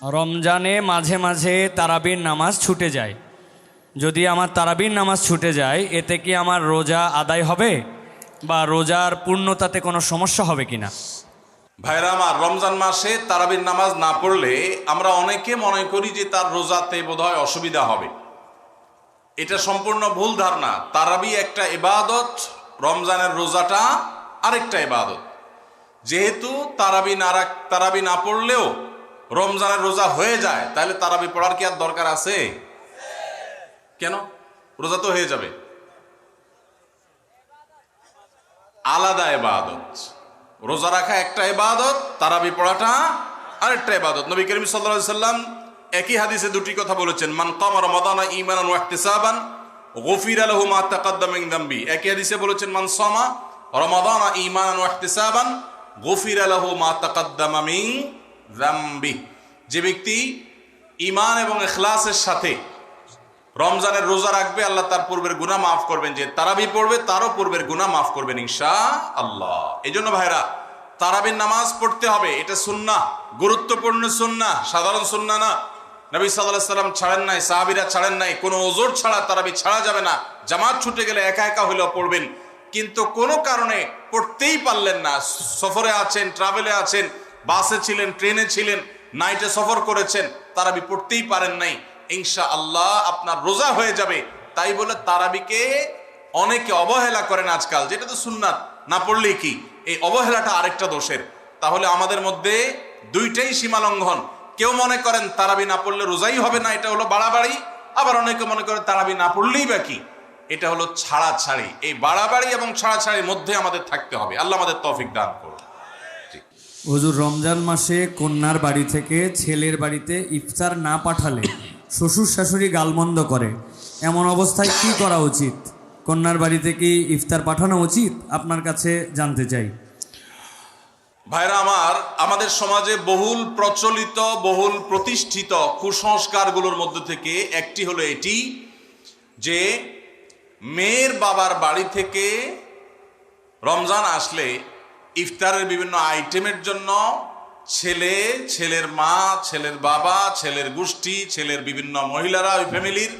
রমজানে মাঝে মাঝে তারাবির নামাজ ছুটে যায়। যদি আমার তারাবির নামাজ ছুটে যায়, এতে কি আমার রোজা আদায় হবে বা রোজার পূর্ণতাতে কোনো সমস্যা হবে কিনা? ভাইরা আমার, রমজান মাসে তারাবির নামাজ না পড়লে আমরা অনেকে মনে করি যে তার রোজাতে বোধহয় অসুবিধা হবে। এটা সম্পূর্ণ ভুল ধারণা। তারাবি একটা ইবাদত, রমজানের রোজাটা আরেকটা ইবাদত। যেহেতু তারাবি না পড়লেও রমজানের রোজা হয়ে যায়, তাহলে তারাবি পড়ার কি আর দরকার আছে? কেন? রোজা তো হয়ে যাবে। আলাদা ইবাদত। রোজা রাখা একটা ইবাদত, তারাবি পড়াটা আরেকটা ইবাদত। নবী করিম সাল্লাল্লাহু আলাইহি ওয়াসাল্লাম একই হাদিসে দুটি কথা বলেছেন, মান কামা রমাদানা ঈমানান ওয়া ইহতিসাবান গুফিরা লাহু মা তাকাদ্দামা মিন যামবি। একই হাদিসে বলেছেন, মান সামা রমাদানা ঈমানান ওয়া ইহতিসাবান গুফিরা লাহু মা তাকাদ্দামা মিন যামবি। যে ব্যক্তি ঈমান এবং ইখলাসের সাথে রমজানের রোজা রাখবে, আল্লাহ তার পূর্বের গুনাহ মাফ করবেন। যে তারাবি পড়বে, তারও পূর্বের গুনাহ মাফ করবেন ইনশাআল্লাহ। এই জন্য ভাইরা, তারাবির নামাজ পড়তে হবে। এটা সুন্নাহ, গুরুত্বপূর্ণ সুন্নাহ, সাধারণ সুন্নাহ না। নবী সাল্লাল্লাহু আলাইহি ওয়াসাল্লাম ছাড়েন নাই, সাহাবীরা ছাড়েন নাই। কোনো ওযর ছাড়া তারাবি ছাড়া যাবে না। জামাত ছুটে গেলে একা একা হলেও পড়বেন, কিন্তু কোনো কারণে পড়তেই পারলেন না, সফরে আছেন, ট্রাভেলে আছেন, বাসে ছিলেন, ট্রেনে ছিলেন, নাইটে সফর করেছেন, তারাবি পড়তেই পারেন নাই, ইনশাআল্লাহ আপনার রোজা হয়ে যাবে। তাই বলে তারাবিকে অনেকে অবহেলা করেন আজকাল, যেটা তো সুন্নাত, না পড়লেই কি। এই অবহেলাটা আরেকটা দোষের। তাহলে আমাদের মধ্যে দুইটাই সীমা লঙ্ঘন। কেউ মনে করেন তারাবি না পড়লে রোজাই হবে না, এটা হলো বাড়াবাড়ি। আবার অনেকে মনে করেন তারাবি না পড়লেই বা কি, এটা হলো ছাড়াছাড়ি। এই বাড়াবাড়ি এবং ছাড়াছাড়ির মধ্যে আমাদের থাকতে হবে। আল্লাহ আমাদের তৌফিক দান করুন। হুজুর, রমজান মাসে কন্যার বাড়ি থেকে ছেলের বাড়িতে ইফতার না পাঠালে শ্বশুর শাশুড়ি গালমন্দ করে, এমন অবস্থায় কি করা উচিত? কন্যার বাড়িতে কি ইফতার পাঠানো উচিত? আপনার কাছে জানতে চাই। ভাইরা আমার, আমাদের সমাজে বহুল প্রচলিত, বহুল প্রতিষ্ঠিত কুসংস্কারগুলোর মধ্যে থেকে একটি হলো এটি যে মেয়ের বাবার বাড়ি থেকে রমজান আসলে ইফতারের বিভিন্ন আইটেমের জন্য ছেলে, ছেলের মা, ছেলের বাবা, ছেলের গোষ্ঠী, ছেলের বিভিন্ন মহিলারা, ওই ফ্যামিলির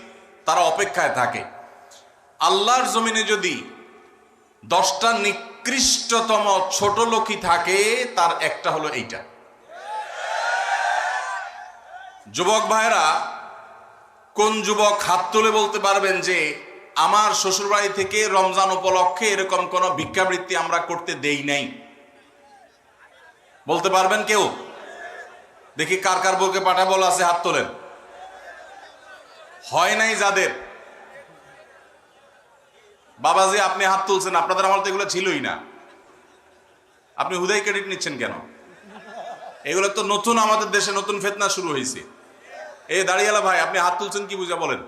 তারা অপেক্ষায় থাকে। আল্লাহর জমিনে যদি 10টা নিকৃষ্টতম ছোট লোকই থাকে, তার একটা হলো এইটা। যুবক ভাইরা, কোন যুবক হাত তুলে বলতে পারবেন যে আমার শ্বশুরবাড়ি থেকে রমজান উপলক্ষে এরকম কোন ভিক্ষাবৃত্তি আমরা করতে দেই নাই? বলতে পারবেন কেউ? দেখি কার কার বউকে পাঠা বলা আছে, হাত তোলেন। হয় নাই যাদের। বাবাজি আপনি হাত তুলছেন, আপনাদের আমার তো এগুলো ছিলই না। আপনি হুদাই ক্রেডিট নিচ্ছেন কেন? এগুলো তো নতুন, আমাদের দেশে নতুন ফিতনা শুরু হয়েছে। এই দাঁড়িয়ালা ভাই, আপনি হাত তুলছেন কি বুঝা? বলেন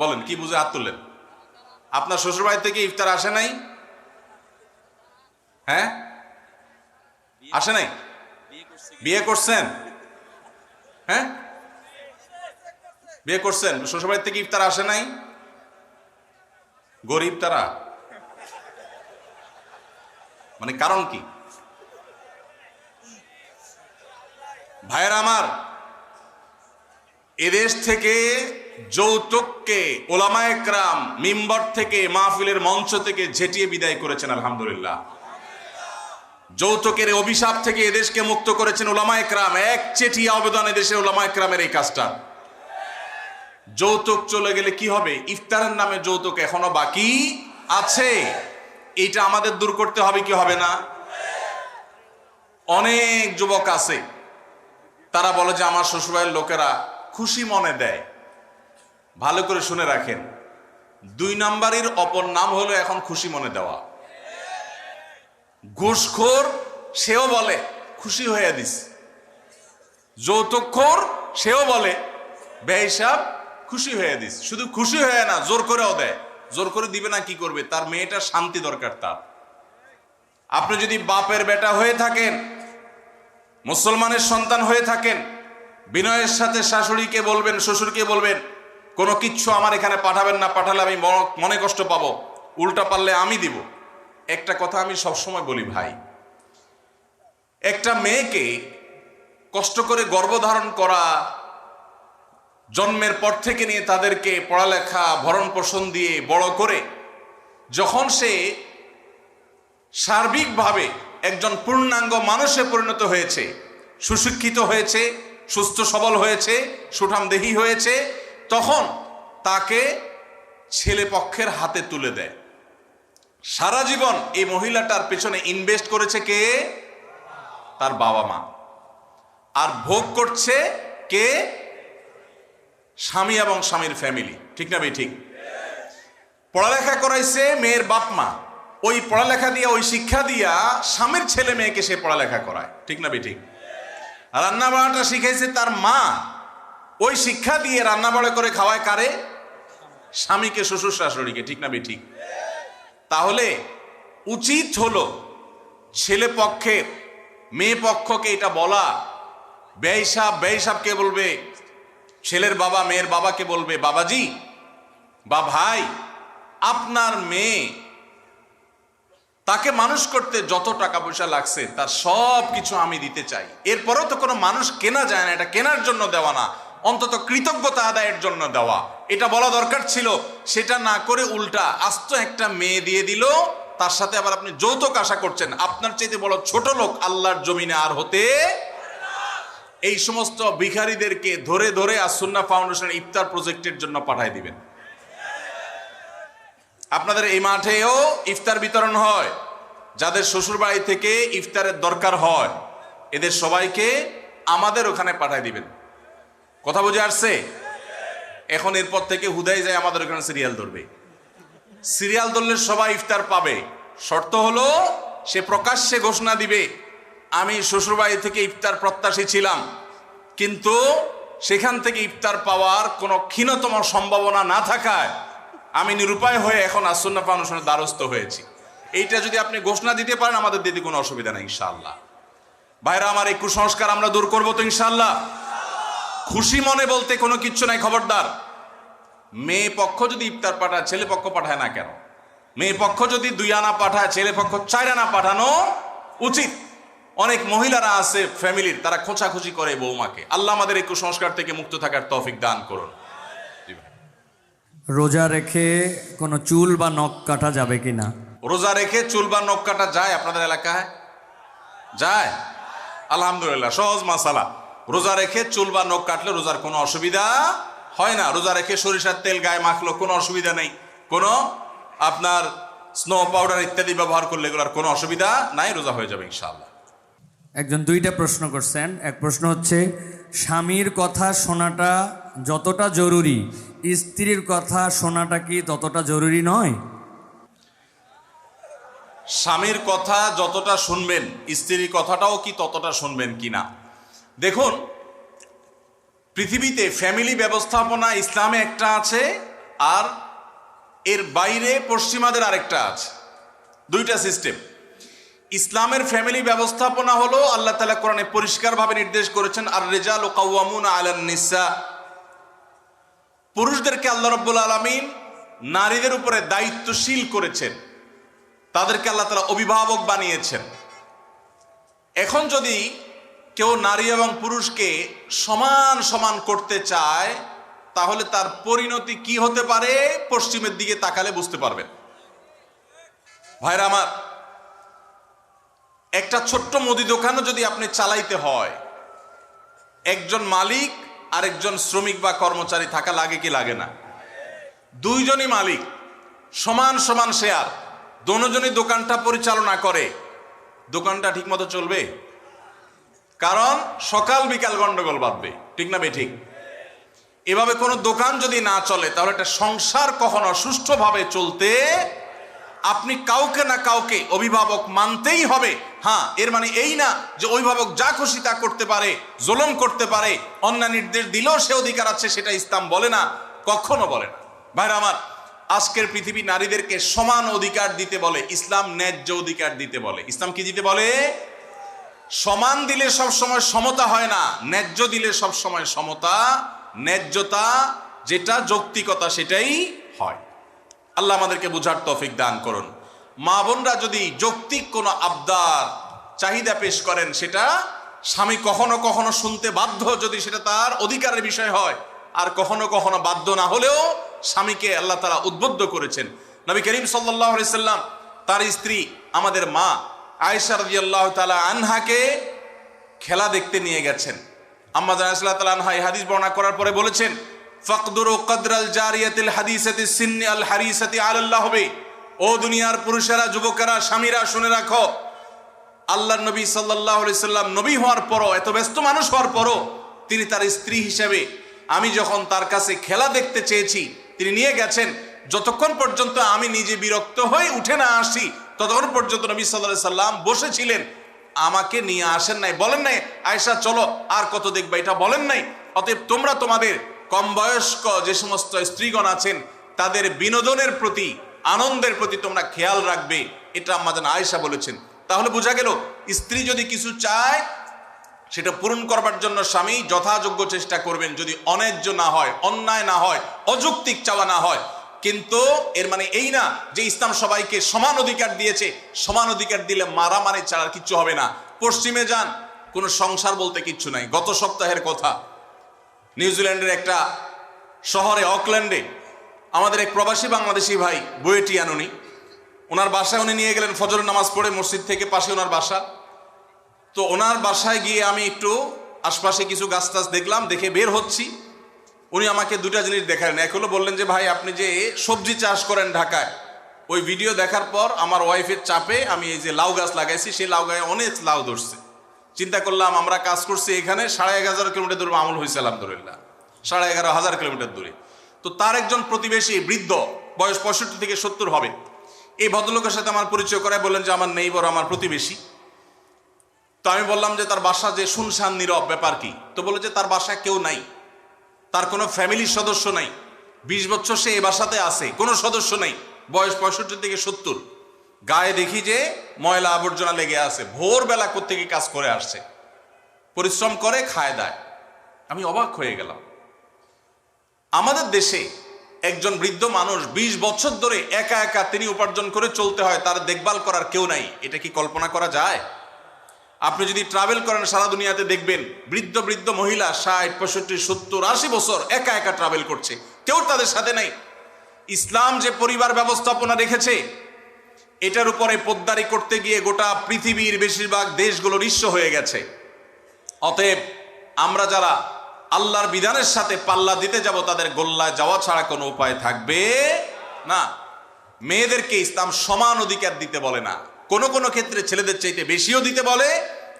বলেন, কি বুঝে হাত তুললেন? আপনার শ্বশুরবাড়ি থেকে ইফতার আসে নাই? হ্যাঁ, আসে নাই? বিয়ে করছেন? হ্যাঁ, বিয়ে করছেন, শ্বশুরবাড়ি থেকে ইফতার আসে নাই? গরিব তারা, মানে কারণ কি? ভাইয়েরা আমার, এদেশ থেকে যৌতুককে ওলামায়ে কেরাম মিম্বর থেকে, মাহফিলের মঞ্চ থেকে ঝেঁটিয়ে বিদায় করেছেন, আলহামদুলিল্লাহ। যৌতুকের অভিশাপ থেকে এদেশকে মুক্ত করেছেন ওলামায়ে কেরাম। এক চেটিয়া অবদান এদেশের ওলামায়ে কেরামের এই কাজটা। যৌতুক চলে গেলে কি হবে? ইফতারের নামে যৌতুক এখনো বাকি আছে, এইটা আমাদের দূর করতে হবে কি হবে না? অনেক যুবক আছে, তারা বলে যে আমার শ্বশুরবাড়ির লোকেরা খুশি মনে দেয়। ভালো করে শুনে রাখেন, 2 নাম্বারের অপর নাম হলো এখন খুশি মনে দেওয়া। ঘুষখোর সেও বলে খুশি হয়ে দিস, যৌতুকখোর সেও বলে বেহিসাব খুশি হয়ে দিস। শুধু খুশি হয়ে না, জোর করেও দেয়। জোর করে দিবে না, কি করবে? তার মেয়েটার শান্তি দরকার তার। আপনি যদি বাপের বেটা হয়ে থাকেন, মুসলমানের সন্তান হয়ে থাকেন, বিনয়ের সাথে শাশুড়িকে বলবেন, শ্বশুরকে বলবেন, কোনো কিচ্ছু আমার এখানে পাঠাবেন না, পাঠালে আমি মনে কষ্ট পাবো, উল্টা পারলে আমি দিব। একটা কথা আমি সবসময় বলি ভাই, একটা মেয়েকে কষ্ট করে গর্ভধারণ করা, জন্মের পর থেকে নিয়ে তাদেরকে পড়ালেখা ভরণ পোষণ দিয়ে বড় করে যখন সে সার্বিকভাবে একজন পূর্ণাঙ্গ মানুষে পরিণত হয়েছে, সুশিক্ষিত হয়েছে, সুস্থ সবল হয়েছে, সুঠামদেহী হয়েছে, তখন তাকে ছেলে পক্ষের হাতে তুলে দেয়। সারা জীবন এই মহিলাটার পেছনে ইনভেস্ট করেছে কে? তার বাবা মা। আর ভোগ করছে কে? স্বামী এবং স্বামীর ফ্যামিলি। ঠিক না ভাই? ঠিক। পড়ালেখা করাইছে মেয়ের বাপ মা, ওই পড়ালেখা দিয়া, ওই শিক্ষা দিয়া স্বামীর ছেলে মেয়েকে সে পড়ালেখা করায়। ঠিক না ভাই? ঠিক। রান্না বাড়াটা শিখাইছে তার মা, ওই শিক্ষা দিয়ে রান্না বাড়া করে খাওয়ায় কারে? স্বামীকে, শ্বশুর শাশুড়িকে। ঠিক না ভাই? ঠিক। তাহলে উচিত হলো ছেলে পক্ষের মেয়ে পক্ষকে এটা বলা, বেহিসাবকে বলবে, ছেলের বাবা মেয়ের বাবাকে বলবে, বাবাজি বা ভাই, আপনার মেয়ে তাকে মানুষ করতে যত টাকা পয়সা লাগছে তার সব কিছু আমি দিতে চাই। এরপরও তো কোনো মানুষ কেনা যায় না, এটা কেনার জন্য দেওয়া না, অন্তত কৃতজ্ঞতা আদায়ের জন্য দেওয়া, এটা বলা দরকার ছিল। সেটা না করে উল্টা আস্ত একটা মেয়ে দিয়ে দিল, তার সাথে আবার আপনি যৌতুক আশা করছেন। আপনার চাইতে বড় ছোট লোক আল্লাহর জমিনে আর হতে। এই সমস্ত ভিখারীদেরকে ধরে ধরে আস-সুন্নাহ ফাউন্ডেশন ইফতার প্রজেক্টের জন্য পাঠায় দিবেন। আপনাদের এই মাঠেও ইফতার বিতরণ হয়, যাদের শ্বশুর বাড়ি থেকে ইফতারের দরকার হয় এদের সবাইকে আমাদের ওখানে পাঠায় দিবেন। কথা বুঝে আসছে? এখন এরপর থেকে হুদাই যায় আমাদের ওখানে সিরিয়াল ধরবে। সিরিয়াল ধরলে সবাই ইফতার পাবে। শর্ত হলো সে প্রকাশ্যে ঘোষণা দিবে, আমি শ্বশুরবাড়ি থেকে ইফতার প্রত্যাশী ছিলাম, কিন্তু সেখান থেকে ইফতার পাওয়ার কোনো ক্ষীণতম সম্ভাবনা না থাকায় আমি নিরুপায় হয়ে এখন আস-সুন্নাহ ফাউন্ডেশনের দ্বারস্থ হয়েছি। এইটা যদি আপনি ঘোষণা দিতে পারেন, আমাদের দিতে কোনো অসুবিধা নেই ইনশাআল্লাহ। ভাইরা আমার, এই কুসংস্কার আমরা দূর করবো তো ইনশাআল্লাহ। খুশি মনে বলতে কোনো কিচ্ছু নাই। খবরদার, মেয়ে পক্ষ যদি ইফতার পাঠায়, ছেলে পক্ষ পাঠায় না কেন? মেয়ে পক্ষ যদি 2 আনা পাঠায়, ছেলে পক্ষ 4 আনা পাঠানো উচিত। অনেক মহিলারা আছে ফ্যামিলির, তারা খোঁচাখুচি করে বৌমাকে। আল্লাহ আমাদের এই কুসংস্কার থেকে মুক্ত থাকার তৌফিক দান করুন। রোজা রেখে কোনো চুল বা নখ কাটা যাবে কিনা? রোজা রেখে চুল বা নখ কাটা যায় আপনাদের এলাকায়? যায়? আলহামদুলিল্লাহ, সহজ মাসালা। রোজা রেখে চুল বা নখ কাটলে রোজার কোনো অসুবিধা হয় না। রোজা রেখে সরিষার তেল গায়ে মাখলো কোনো অসুবিধা নেই। কোনো আপনার স্নো পাউডার ইত্যাদি ব্যবহার করলে এগুলোর কোনো অসুবিধা নাই, রোজা হয়ে যাবে ইনশাআল্লাহ। একজন 2টা প্রশ্ন করছেন। এক প্রশ্ন হচ্ছে, স্বামীর কথা শোনাটা যতটা জরুরি, স্ত্রীর কথা শোনাটা কি ততটা জরুরি নয়? স্বামীর কথা যতটা শুনবেন, স্ত্রীর কথাটাও কি ততটা শুনবেন কিনা? দেখুন, পৃথিবীতে ফ্যামিলি ব্যবস্থাপনা ইসলামে একটা আছে, আর এর বাইরে পশ্চিমাদের আরেকটা আছে। 2টা সিস্টেম। ইসলামের ফ্যামিলি ব্যবস্থাপনা হলো, আল্লাহ তাআলা কোরআনে পরিষ্কারভাবে নির্দেশ করেছেন, আর রিজালু কাওয়ামুনা আলান নিসা। পুরুষদেরকে আল্লাহ রাব্বুল আলামিন নারীদের উপরে দায়িত্বশীল করেছেন, তাদেরকে আল্লাহ তাআলা অভিভাবক বানিয়েছেন। এখন যদি কেউ নারী এবং পুরুষকে সমান সমান করতে চায়, তাহলে তার পরিণতি কি হতে পারে পশ্চিমের দিকে তাকালে বুঝতে পারবেন। ভাইরা আমার, একটা ছোট্ট মুদি দোকানও যদি আপনি চালাইতে হয়, একজন মালিক আর একজন শ্রমিক বা কর্মচারী থাকা লাগে কি লাগে না? 2জনই মালিক, সমান সমান শেয়ার, দুজনই দোকানটা পরিচালনা করে, দোকানটা ঠিক মতো চলবে? কারণ সকাল বিকাল গন্ডগোল বাঁধবে। ঠিক না বেঠিক? এভাবে কোনো দোকান যদি না চলে, তাহলে একটা সংসার কখনো সুষ্ঠুভাবে চলতে আপনি কাউকে না কাউকে অভিভাবক মানতেই হবে। হ্যাঁ, এর মানে এই না যে অভিভাবক যা খুশি তা করতে পারে, জুলুম করতে পারে, অন্যায় নির্দেশ দিলেও সে অধিকার আছে, সেটা ইসলাম বলে না, কখনো বলে না। ভাইরা আমার, আজকের পৃথিবী নারীদেরকে সমান অধিকার দিতে বলে, ইসলাম ন্যায্য অধিকার দিতে বলে। ইসলাম কি দিতে বলে? সমান দিলে সব সময় সমতা হয় না, ন্যায্য দিলে সব সময় সমতা, ন্যায্যতা যেটা যৌক্তিকতা সেটাই হয়। আল্লাহ আমাদেরকে বুঝার তৌফিক দান করুন। মা বোনরা যদি যৌক্তিক কোনো আবদার চাহিদা পেশ করেন, সেটা স্বামী কখনো কখনো শুনতে বাধ্য যদি সেটা তার অধিকারের বিষয় হয়, আর কখনো কখনো বাধ্য না হলেও স্বামীকে আল্লাহ তাআলা উদ্বুদ্ধ করেছেন। নবী করিম সাল্লাল্লাহু আলাইহি সাল্লাম তার স্ত্রী আমাদের মা আয়েশা রাদিয়াল্লাহু তাআলা আনহাকে খেলা দেখতে নিয়ে গেছেন। আম্মা জান আয়েশা রাদিয়াল্লাহু তাআলা আনহা এই হাদিস বর্ণনা করার পরে বলেছেন, ফাকদুরু কদরাল জারিয়াতিল হাদিসাতি সিন্নি আল হারিসাতি আলাল্লাহ হবে। ও দুনিয়ার পুরুষেরা, যুবকেরা, স্বামীরা, শুনে রাখো, আল্লাহর নবী সাল্লাল্লাহু আলাইহি সাল্লাম নবী হওয়ার পরও, এত ব্যস্ত মানুষ হওয়ার পরও তিনি তার স্ত্রী হিসেবে আমি যখন তার কাছে খেলা দেখতে চেয়েছি তিনি নিয়ে গেছেন, যতক্ষণ পর্যন্ত আমি নিজে বিরক্ত হয়ে উঠে না আসি ততক্ষণ পর্যন্ত নবী সাল্লাল্লাহু আলাইহি সাল্লাম বসেছিলেন, আমাকে নিয়ে আসেন নাই, বলেন নাই আয়েশা চলো আর কত দেখবা, এটা বলেন নাই। অতএব তোমরা তোমাদের কম বয়স্ক যে সমস্ত স্ত্রীগণ আছেন তাদের বিনোদনের প্রতি, আনন্দের প্রতি তোমরা খেয়াল রাখবে, এটা আম্মা জান আয়েশা বলেছেন। তাহলে বোঝা গেল স্ত্রী যদি কিছু চায় সেটা পূরণ করবার জন্য স্বামী যথাযোগ্য চেষ্টা করবেন, যদি অন্যায্য না হয়, অন্যায় না হয়, অযৌক্তিক চাওয়া না হয়। কিন্তু এর মানে এই না যে ইসলাম সবাইকে সমান অধিকার দিয়েছে, সমান অধিকার দিলে মারামারি ছাড়া কিচ্ছু হবে না। পশ্চিমে যান, কোনো সংসার বলতে কিচ্ছু নাই। গত সপ্তাহের কথা, নিউজিল্যান্ডের একটা শহরে অকল্যান্ডে আমাদের এক প্রবাসী বাংলাদেশি ভাই বুয়েটিয়ান, ওনার বাসায় উনি নিয়ে গেলেন ফজরের নামাজ পড়ে, মসজিদ থেকে পাশে ওনার বাসা। তো ওনার বাসায় গিয়ে আমি একটু আশপাশে কিছু গাছ টাছ দেখলাম, দেখে বের হচ্ছি। উনি আমাকে দুটা জিনিস দেখালেন। এক হলো বললেন যে ভাই আপনি যে সবজি চাষ করেন ঢাকায়, ওই ভিডিও দেখার পর আমার ওয়াইফের চাপে আমি এই যে লাউ গাছ লাগাইছি, সেই লাউ গায়ে অনেক লাউ ধরছে। চিন্তা করলাম আমরা কাজ করছি এখানে 11,500 কিলোমিটার দূরে আমল হয়েছে আলহামদুলিল্লাহ, 11,500 কিলোমিটার দূরে। তো তার একজন প্রতিবেশী বৃদ্ধ, বয়স 65 থেকে 70 হবে, এই ভদ্রলোকের সাথে আমার পরিচয় করায় বললেন যে আমার নেইবর, আমার প্রতিবেশী। তো আমি বললাম যে তার বাসা যে শুনশান নীরব, ব্যাপার কি? তো বলে যে তার বাসায় কেউ নাই, তার কোনো ফ্যামিলির সদস্য নাই, 20 বছর সে এই বাসাতে আছে, কোনো সদস্য নেই, বয়স 65 থেকে 70। গায়ে দেখি যে ময়লা আবর্জনা লেগে আছে, ভোরবেলা কোত্থেকে কাজ করে আসছে, পরিশ্রম করে খায় দায়। আমি অবাক হয়ে গেলাম। আমাদের দেশে একজন বৃদ্ধ মানুষ 20 বছর ধরে একা একা তিনি উপার্জন করে চলতে হয়, তার দেখভাল করার কেউ নাই, এটা কি কল্পনা করা যায়? আপনি যদি ট্রাভেল করেন সারা দুনিয়াতে দেখবেন বৃদ্ধ বৃদ্ধ মহিলা 60, 65, 70, 80 বছর একা একা ট্রাভেল করছে, কেউ তাদের সাথে নাই। ইসলাম যে পরিবার ব্যবস্থাপনা রেখেছে এটার উপরে পোদ্দারি করতে গিয়ে গোটা পৃথিবীর বেশিরভাগ দেশগুলো নিঃস্ব হয়ে গেছে। অতএব আমরা যারা আল্লাহর বিধানের সাথে পাল্লা দিতে যাব তাদের গোল্লায় যাওয়া ছাড়া কোনো উপায় থাকবে না। মেয়েদেরকে ইসলাম সমান অধিকার দিতে বলে না, কোনো কোনো ক্ষেত্রে ছেলেদের চাইতে বেশিও দিতে বলে,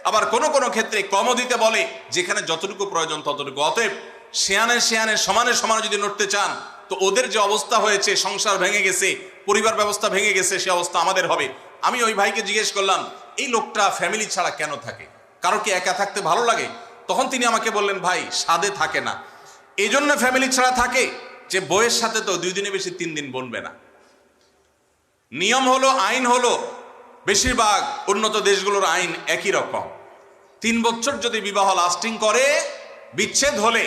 আবার কোনো কোনো ক্ষেত্রে কমও দিতে বলে, যেখানে যতটুকু প্রয়োজন ততটুকু। অতএব শেয়ানে শেয়ানে সমানে সমানে যদি নড়তে চান তো ওদের যে অবস্থা হয়েছে, সংসার ভেঙে গেছে, পরিবার ব্যবস্থা ভেঙে গেছে, সে অবস্থা আমাদের হবে। আমি ওই ভাইকে জিজ্ঞেস করলাম এই লোকটা ফ্যামিলি ছাড়া কেন থাকে, কারো কি একা থাকতে ভালো লাগে? তখন তিনি আমাকে বললেন ভাই সাধে থাকে না, এই জন্য ফ্যামিলি ছাড়া থাকে যে বইয়ের সাথে তো 2 দিনে বেশি 3 দিন বনবে না। নিয়ম হলো, আইন হলো, বেশিরভাগ উন্নত দেশগুলোর আইন একই রকম। 3 বছর যদি বিবাহ লাস্টিং করে, বিচ্ছেদ হলে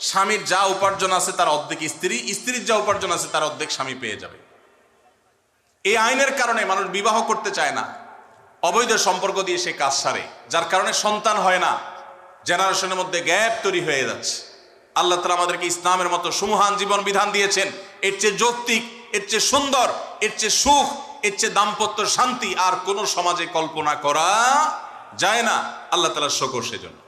স্বামীর যা উপার্জন আছে তার অর্ধেক স্ত্রী, স্ত্রীর যা উপার্জন আছে তার অর্ধেক স্বামী পেয়ে যাবে। এই আইনের কারণে মানুষ বিবাহ করতে চায় না, অবৈধ সম্পর্ক দিয়ে সে কাজ সারে, যার কারণে সন্তান হয় না, জেনারেশনের মধ্যে গ্যাপ তৈরি হয়ে যাচ্ছে। আল্লাহ তাআলা আমাদেরকে ইসলামের মতো সুমহান জীবন বিধান দিয়েছেন, এর চেয়ে যৌক্তিক, এর চেয়ে সুন্দর, এর চেয়ে সুখ, এর চেয়ে দাম্পত্য শান্তি আর কোন সমাজে কল্পনা করা যায় না। আল্লাহ তাআলার শুকর সেজন্য।